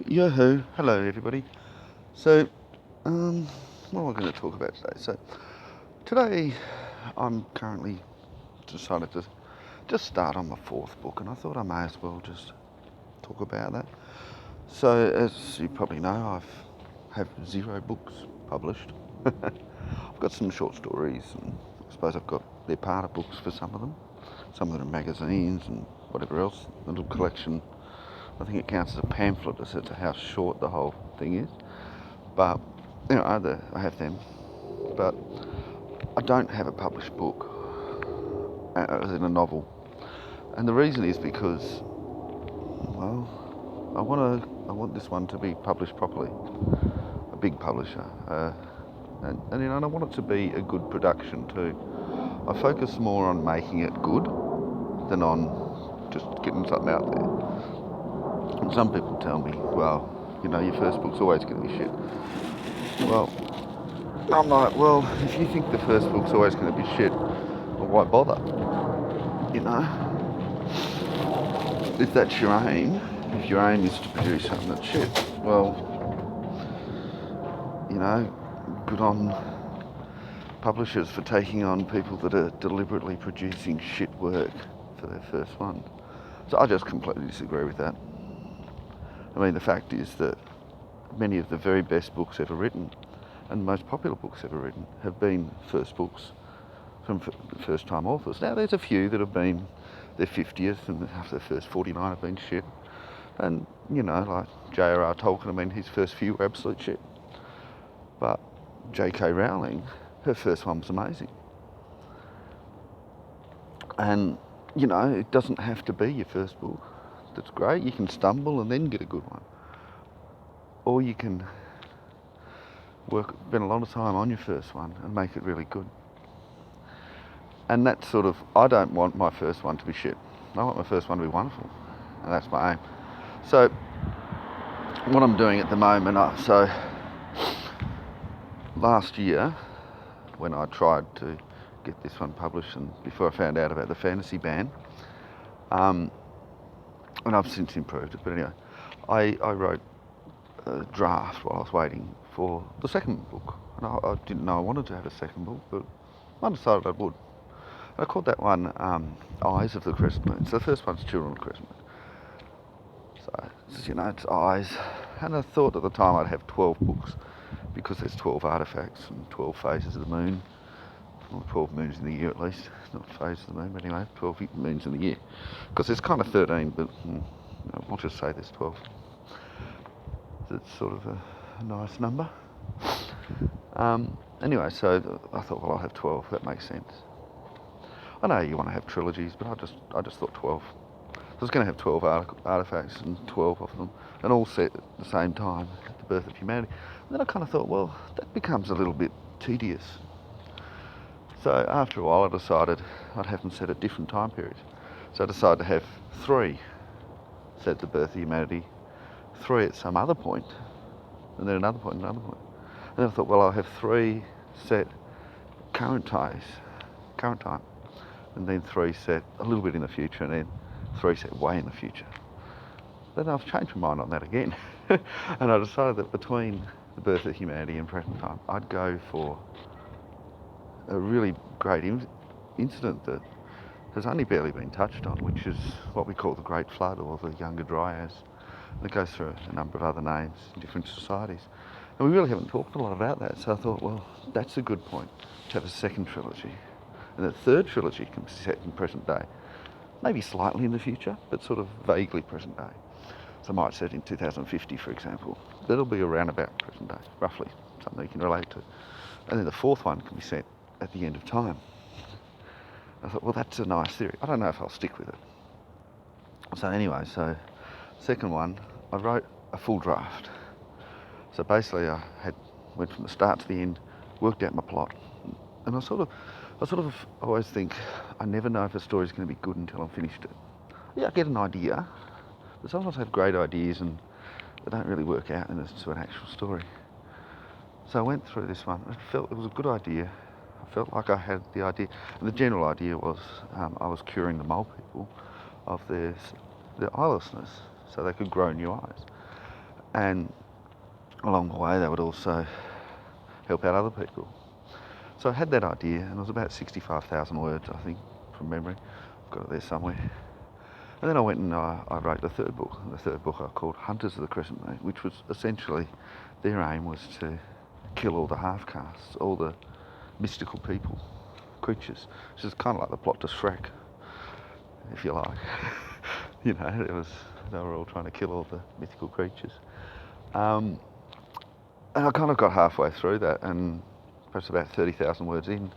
Yo-ho, hello everybody. So, what am I going to talk about today? Today I'm currently decided to just start on my fourth book, and I thought I may as well just talk about that. So, as you probably know, have 0 books published. I've got some short stories, and I suppose they're part of books for some of them. Some of them are magazines and whatever else. A little collection. I think it counts as a pamphlet as to how short the whole thing is. But I have them, but I don't have a published book, as in a novel. And the reason is because, well, I want this one to be published properly, a big publisher, and I want it to be a good production too. I focus more on making it good than on just getting something out there. And some people tell me, well, your first book's always going to be shit. Well, I'm like, well, if you think the first book's always going to be shit, well, why bother? You know, if that's your aim, if your aim is to produce something that's shit, well, good on publishers for taking on people that are deliberately producing shit work for their first one. So I just completely disagree with that. I mean, the fact is that many of the very best books ever written and most popular books ever written have been first books from first-time authors. Now, there's a few that have been their 50th and after their first 49 have been shit. And, like J.R.R. Tolkien, I mean, his first few were absolute shit. But J.K. Rowling, her first one was amazing. And, it doesn't have to be your first book. That's great. You can stumble and then get a good one. Or you can spend a lot of time on your first one and make it really good. And that's I don't want my first one to be shit. I want my first one to be wonderful. And that's my aim. So, what I'm doing at the moment, last year, when I tried to get this one published and before I found out about the fantasy ban, and I've since improved it, but anyway, I wrote a draft while I was waiting for the second book. And I didn't know I wanted to have a second book, but I decided I would. And I called that one Eyes of the Crescent Moon. So the first one's Children of the Crescent Moon. So, it's Eyes. And I thought at the time I'd have 12 books because there's 12 artefacts and 12 phases of the moon. Or 12 moons in the year at least. Not phases of the moon, but anyway, 12 moons in the year. Because there's kind of 13, but we'll just say there's 12. It's sort of a nice number. Anyway, so I thought, well, I'll have 12. That makes sense. I know you want to have trilogies, but I just thought 12. I was going to have 12 artefacts and 12 of them, and all set at the same time, at the birth of humanity. And then I kind of thought, well, that becomes a little bit tedious. So after a while, I decided I'd have them set at different time periods. So I decided to have 3 set at the birth of humanity, 3 at some other point, and then another point, and another point. And then I thought, well, I'll have 3 set current time, and then 3 set a little bit in the future, and then 3 set way in the future. Then I've changed my mind on that again, and I decided that between the birth of humanity and present time, I'd go for a really great incident that has only barely been touched on, which is what we call the Great Flood or the Younger Dryas. And it goes through a number of other names in different societies. And we really haven't talked a lot about that, so I thought, well, that's a good point to have a second trilogy. And the third trilogy can be set in present day. Maybe slightly in the future, but sort of vaguely present day. So I might set in 2050, for example. That'll be around about present day, roughly, something you can relate to. And then the fourth one can be set at the end of time. I thought, well, that's a nice theory. I don't know if I'll stick with it. So anyway, second one, I wrote a full draft. So basically I went from the start to the end, worked out my plot. And I sort of always think, I never know if a story's going to be good until I've finished it. Yeah, I get an idea, but sometimes I have great ideas and they don't really work out into an actual story. So I went through this one. I felt it was a good idea. I felt like I had the idea. And the general idea was I was curing the mole people of their eyelessness so they could grow new eyes. and along the way they would also help out other people. So I had that idea, and it was about 65,000 words, I think, from memory. I've got it there somewhere. And then I went and I wrote the third book. And the third book I called Hunters of the Crescent Moon, which was essentially, their aim was to kill all the half-castes, all the mystical people, creatures, which is kind of like the plot to Shrek, if you like. You know, they were all trying to kill all the mythical creatures. And I kind of got halfway through that, and perhaps about 30,000 words in,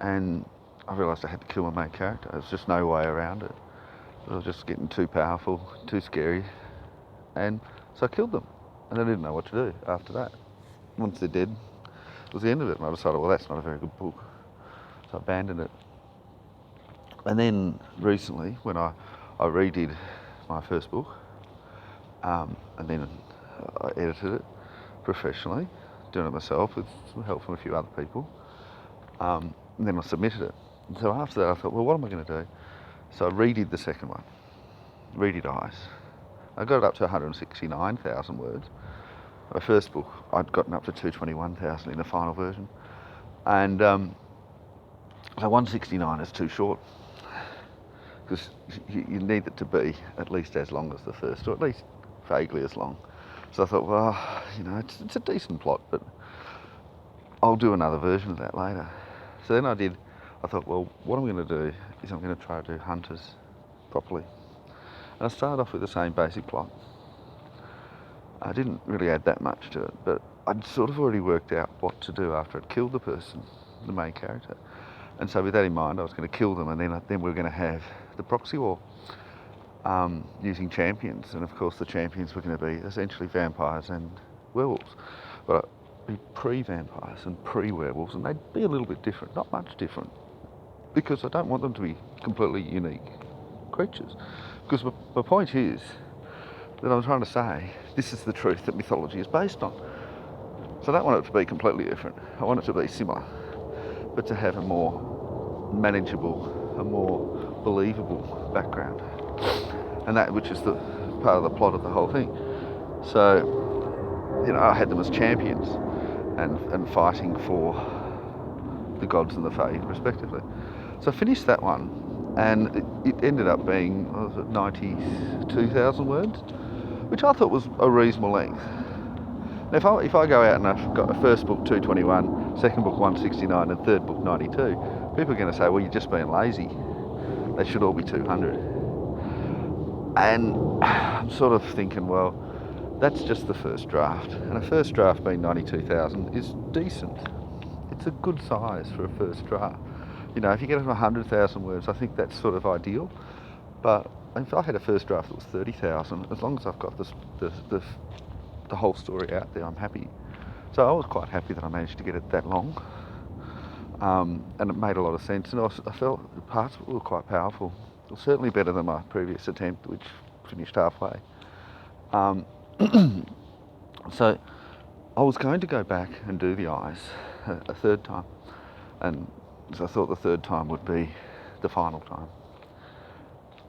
and I realised I had to kill my main character. There was just no way around it. It was just getting too powerful, too scary, and so I killed them. And I didn't know what to do after that. Once they're dead, it was the end of it, and I decided, well, that's not a very good book. So I abandoned it. And then recently, when I redid my first book, and then I edited it professionally, doing it myself with some help from a few other people, and then I submitted it. And so after that I thought, well, what am I going to do? So I redid the second one, redid Ice. I got it up to 169,000 words. My first book, I'd gotten up to 221,000 in the final version. And so 169 is too short, because you need it to be at least as long as the first, or at least vaguely as long. So I thought, well, you know, it's a decent plot, but I'll do another version of that later. So then I thought, well, what I'm going to do is I'm going to try to do Hunters properly. And I started off with the same basic plot. I didn't really add that much to it, but I'd sort of already worked out what to do after I'd killed the person, the main character. And so with that in mind, I was going to kill them, and then we were going to have the proxy war using champions. And of course the champions were going to be essentially vampires and werewolves. But be pre-vampires and pre-werewolves, and they'd be a little bit different, not much different, because I don't want them to be completely unique creatures. Because my point is that I'm trying to say this is the truth that mythology is based on. So I don't want it to be completely different. I want it to be similar, but to have a more manageable, a more believable background, and that which is the part of the plot of the whole thing. So, you know, I had them as champions and fighting for the gods and the fae, respectively. So I finished that one, and it ended up being 92,000 words, which I thought was a reasonable length. Now, if I go out and I've got a first book 221, second book 169, and third book 92, people are going to say, well, you're just being lazy. They should all be 200. And I'm sort of thinking, well, that's just the first draft. And a first draft being 92,000 is decent. It's a good size for a first draft. You know, if you get to 100,000 words, I think that's sort of ideal. But if I had a first draft that was 30,000, as long as I've got the whole story out there, I'm happy. So I was quite happy that I managed to get it that long. And it made a lot of sense. And I felt the parts were quite powerful. It was certainly better than my previous attempt, which finished halfway. So I was going to go back and do the eyes a third time, and so I thought the third time would be the final time.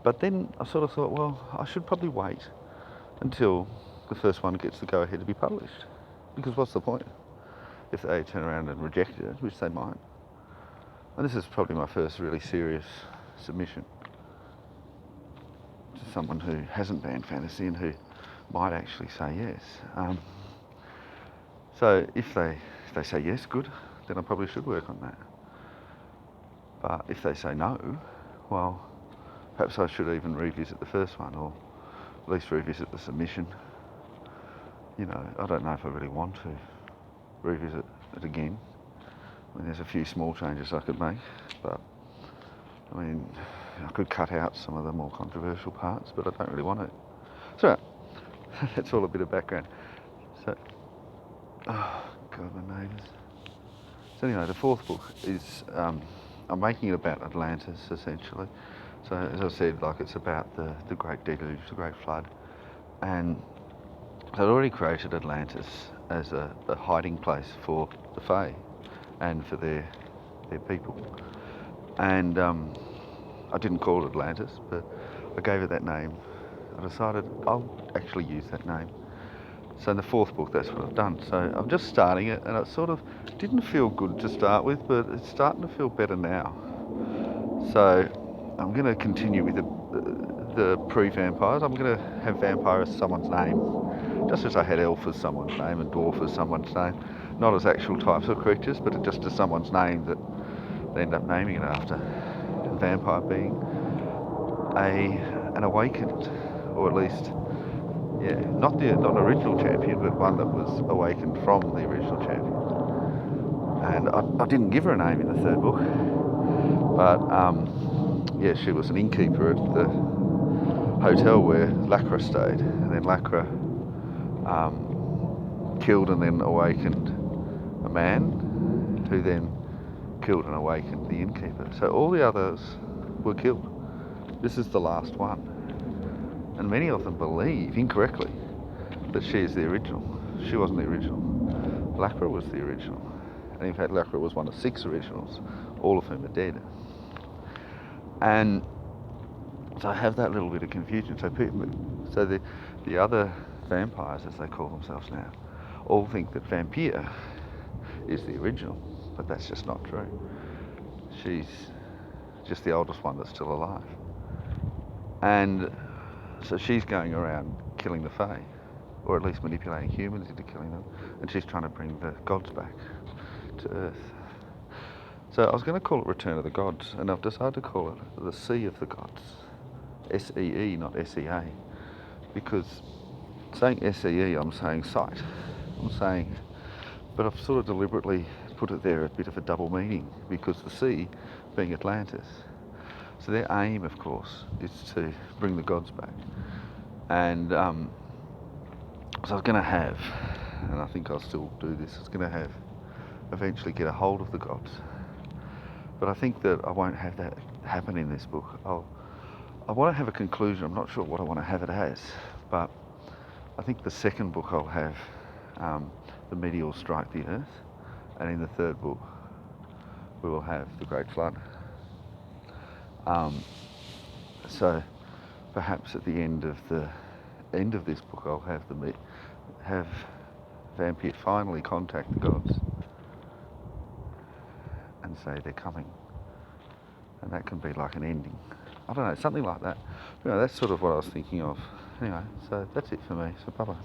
But then I sort of thought, well, I should probably wait until the first one gets the go-ahead to be published, because what's the point if they turn around and reject it, which they might. And this is probably my first really serious submission to someone who hasn't banned fantasy and who might actually say yes. So if they say yes, good, then I probably should work on that. But if they say no, well, perhaps I should even revisit the first one, or at least revisit the submission. You know, I don't know if I really want to revisit it again. I mean, there's a few small changes I could make, but I mean, I could cut out some of the more controversial parts, but I don't really want to. So that's all a bit of background. So, oh God, my neighbours. So anyway, the fourth book is, I'm making it about Atlantis, essentially. So as I said, like, it's about the Great Deluge, the Great Flood. And so I'd already created Atlantis as a hiding place for the Fae and for their people. And I didn't call it Atlantis, but I gave it that name. I decided I'll actually use that name. So in the fourth book, that's what I've done. So I'm just starting it, and it sort of didn't feel good to start with, but it's starting to feel better now. So I'm going to continue with the pre-vampires. I'm going to have vampire as someone's name, just as I had elf as someone's name and dwarf as someone's name. Not as actual types of creatures, but just as someone's name that they end up naming it after. And vampire being an awakened, or at least, yeah, not an original champion, but one that was awakened from the original champion. And I didn't give her a name in the third book, but yeah, she was an innkeeper at the hotel where Lacra stayed, and then Lacra killed and then awakened a man, who then killed and awakened the innkeeper. So all the others were killed. This is the last one, and many of them believe incorrectly that she is the original. She wasn't the original. Lacra was the original, and in fact Lacra was one of 6 originals, all of whom are dead. And so I have that little bit of confusion. So the other vampires, as they call themselves now, all think that Vampire is the original, but that's just not true. She's just the oldest one that's still alive. And so she's going around killing the Fae, or at least manipulating humans into killing them, and she's trying to bring the gods back to Earth. So I was going to call it Return of the Gods, and I've decided to call it The Sea of the Gods. S-E-E, not S-E-A. Because saying S-E-E, I'm saying sight. But I've sort of deliberately put it there a bit of a double meaning, because the sea being Atlantis. So their aim, of course, is to bring the gods back. And so I was going to have, and I think I'll still do this, I was going to eventually get a hold of the gods. But I think that I won't have that happen in this book. I want to have a conclusion. I'm not sure what I want to have it as, but I think the second book I'll have the meteor strike the Earth, and in the third book we will have the Great Flood. So perhaps at the end of this book I'll have Vampire finally contact the gods and say they're coming, and that can be like an ending. I don't know, something like that. You know, that's sort of what I was thinking of. Anyway, so that's it for me. So bye-bye.